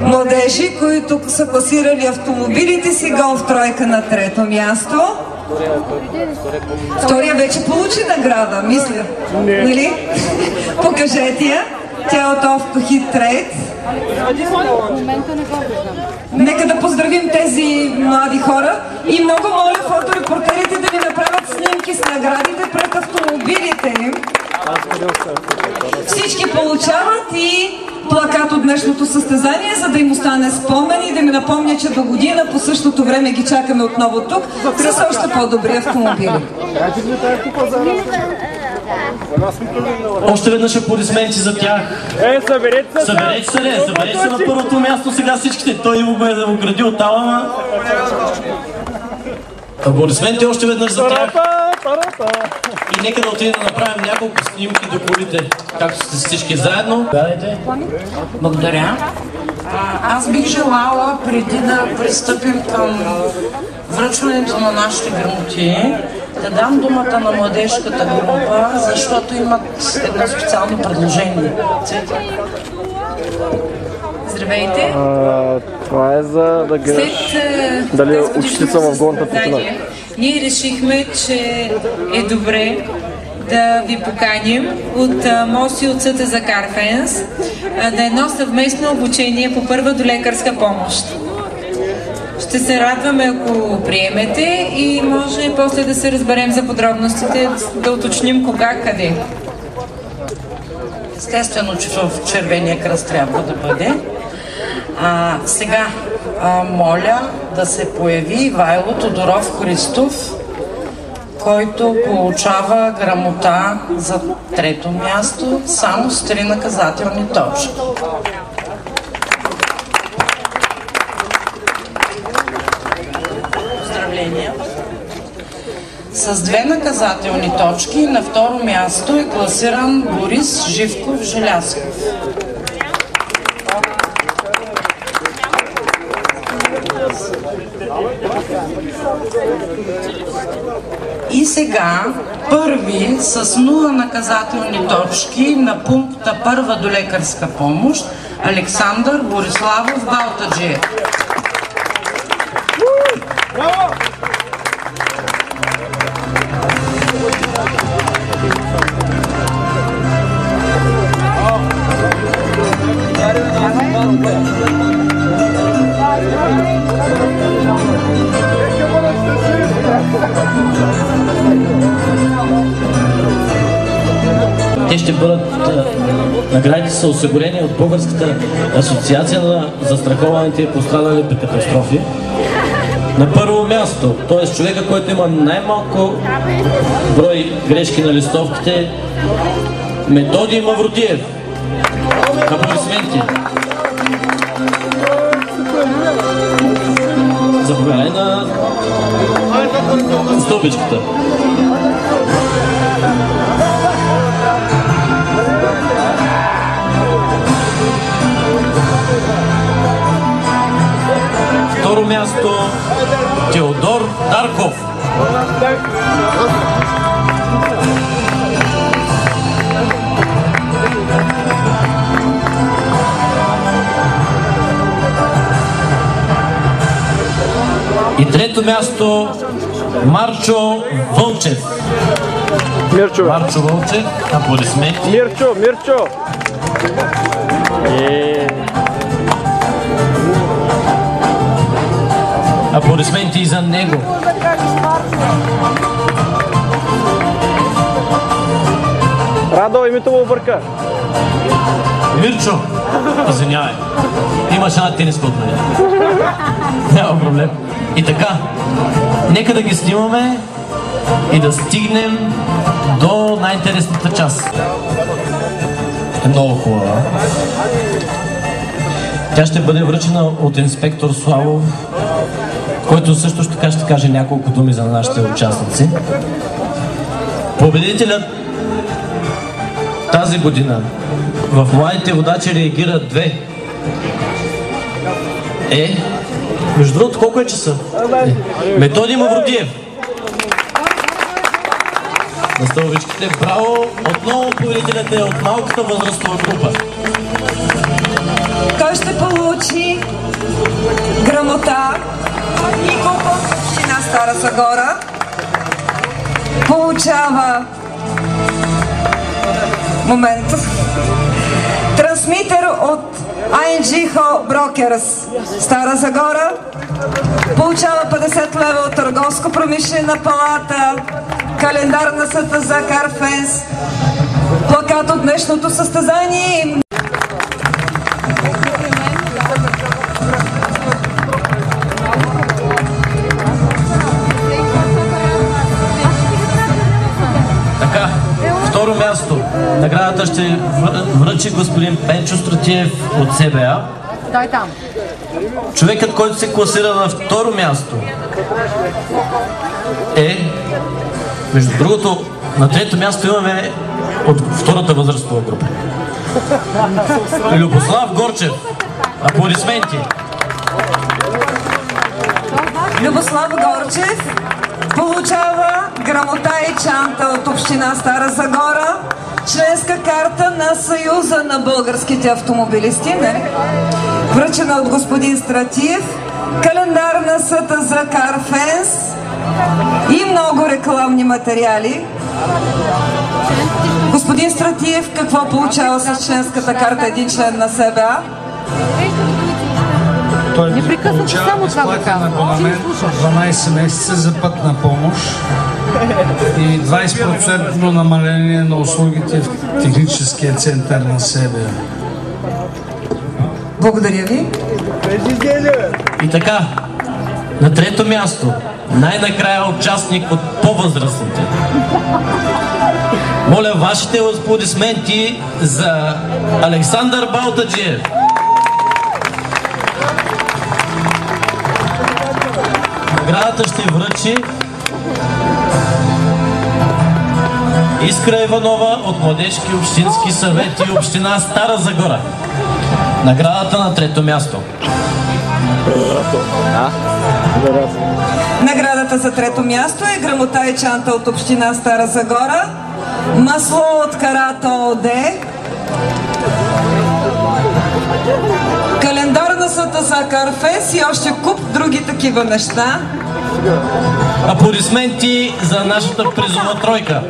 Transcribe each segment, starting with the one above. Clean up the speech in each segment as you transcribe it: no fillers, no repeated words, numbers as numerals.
младежи, които са класирали автомобилите си. Голф тройка на 3-то място. Втория вече получи награда, мисля. Нали? Покажете я. Тя е от Автохит Трейд. Нека да поздравим тези млади хора и много моля фоторепортерите да ни направят снимки с наградите пред автомобилите им. Всички получават и плакат от днешното състезание, за да им остане спомен и да ми напомня, че до година по същото време ги чакаме отново тук с още по-добри автомобили. Още веднъж аплодисменти за тях. Съберете се на първото място сега всичките. Той го е оградил там. Аплодисменти още веднъж за тях. И нека да отидем да направим няколко снимки до колите, както сте всички заедно. Благодаря. Аз бих желала, преди да пристъпим към връчването на нашите грамоти, да дам думата на младежката група, защото имат едно специално предложение. Здравейте! Това е за да гледаш дали учителица в горната планина. Ние решихме, че е добре да ви поканим от МОС и от СТ за Карфенс на едно съвместно обучение по първа до лекарска помощ. Ще се радваме, ако приемете и може после да се разберем за подробностите, да уточним кога, къде. Естествено, че в Червения кръст трябва да бъде. Сега моля да се появи Ивайло Тодоров Христов, който получава грамота за 3-то място само с 3 наказателни точки. Поздравления! С 2 наказателни точки на 2-ро място е класиран Борис Живков Желязков. И сега първи с 0 наказателни точки на пункта първа до лекарска помощ Александър Бориславов Балтаджиев. Те ще бъдат, наградите са осигурени от Българската асоциация на застрахованите и пострадали при катастрофи. На първо място, т.е. човека, който има най-малко брой грешки на листовките, Методий Мавродиев. Аплодисменти. Заповядай на стълбичката. Второ място Теодор Дарков. И трето място Марчо Вълчев. Марчо Вълчев, аплодисменти. Мирчо! Аплодисменти и за него. Радо, името му обърка. Мирчо, извинявай. Имаш една тениска от мен. Няма проблем. И така, нека да ги снимаме и да стигнем до най-интересната част. Е много хубава. Тя ще бъде връчена от инспектор Славов, който също така ще каже няколко думи за нашите участници. Победителят тази година в Младите водачи реагират 2 между другото, колко е часа? Методий Мавродиев. На стълбичките. Браво! Отново победителят е от малката възрастова група. Той ще получи Грамота Николов, община Стара Загора, получава трансмитер от ING Brokers Стара Загора, получава 50 лева от Търговско-промишлена палата, календар на СТЗ Карфенс, плакат от днешното състезание. Така, второ място. Наградата ще връчи господин Пенчо Стратиев от СБА. Дай там. Човекът, който се класира на второ място е, между другото, на трето място имаме от втората възрастова група. Любослав Горчев. Аплодисменти. Любослав Горчев получава грамота и чанта от община Стара Загора, членска карта на Съюза на българските автомобилисти, връчена от господин Стратиев, календар на СТЗ Карфенс и много рекламни материали. Господин Стратиев, какво получава с членската карта един член на СБА? Той получава безплатен абонамент 12 месеца за пътна помощ и 20% намаление на услугите в техническия център на СБА. Благодаря ви. И така, на трето място, най-накрая участник от по-възрастните. Моля вашите аплодисменти за Александър Балтаджиев. Наградата ще връчи Искра Иванова от Младежки общински съвети и община Стара Загора. Наградата на трето място. Наградата за трето място е грамота и чанта от община Стара Загора, масло от Карата ОД, календар на СТЗ Карфенс и още куп други такива неща. Аплодисменти за нашата призова тройка.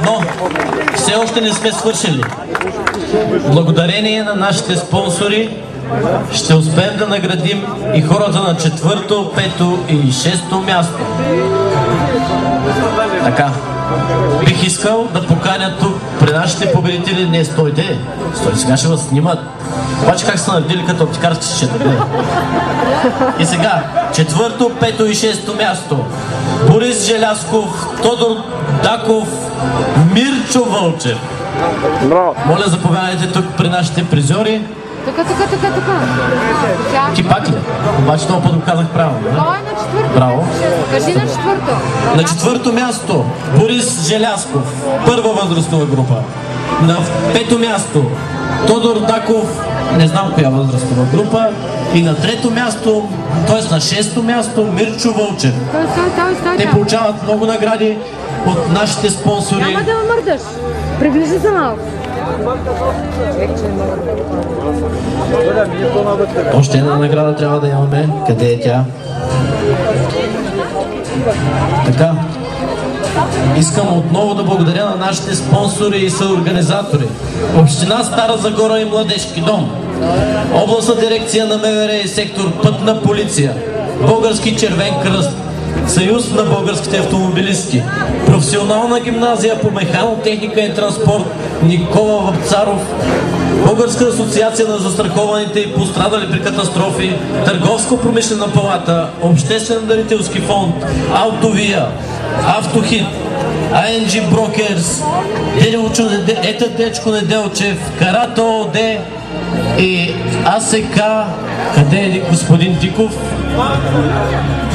Но все още не сме свършили. Благодарение на нашите спонсори ще успеем да наградим и хората на четвърто, пето и шесто място. Така, бих искал да поканя тук при нашите победители. Не, стойте, сега ще вас снимат. Обаче как са наредили като аптекарски счета? И сега, четвърто, пето и шесто място. Борис Желязков, Тодор Даков, Мирчо Вълчев. Моля, заповядайте тук при нашите призори. Тука. Ти пак ли? Обаче това път го казах правилно. Той е на четвърто. Браво. Кажи на четвърто. На четвърто място Борис Желязков, първа възрастова група. На пето място Тодор Даков, не знам коя възрастова група. И на трето място, т.е. на шесто място, Мирчо Вълчев. Те получават много награди от нашите спонсори. Няма да мърдаш. Приближи се малко. Още една награда трябва да имаме. Къде е тя? Така. Искам отново да благодаря на нашите спонсори и съорганизатори. Община Стара Загора и Младежки дом, Областна дирекция на МВР и сектор Пътна полиция, Български червен кръст, Съюз на българските автомобилисти, Професионална гимназия по механотехника и транспорт Никола Вапцаров, Българска асоциация на застрахованите и пострадали при катастрофи, Търговско-промишлена палата, Обществен дарителски фонд, Автовия, Автохит, ING Brokers, Ета Дечко Неделчев, Карата ОД и АСК. Къде е господин Диков?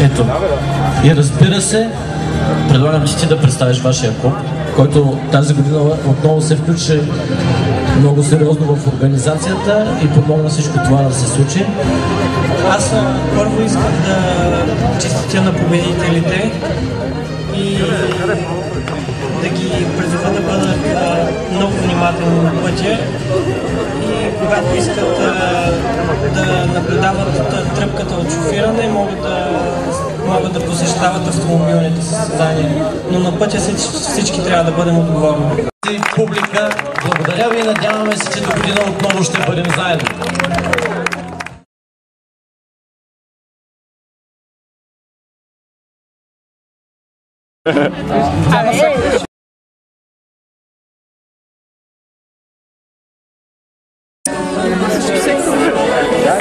Ето. И разбира се, предлагам ти да представиш вашия клуб, който тази година отново се включи много сериозно в организацията и помогна всичко това да се случи. Аз първо искам да честитя на победителите и да ги призова да бъдат много внимателни на пътя и когато искат да наблюдават тръпката от шофиране, могат да посещават автомобилните състезания. Но на пътя всички трябва да бъдем отговорни. Публика, благодаря ви и надяваме се, че до година отново ще бъдем заедно.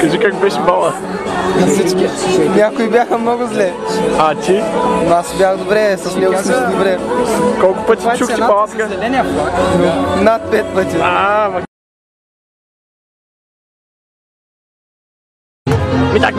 Кажи как беше бала? На всички. Някои бяха много зле. А ти? Но аз бях добре, с него си добре. Колко пъти чух ти балатка? Над 5 пъти. Митак.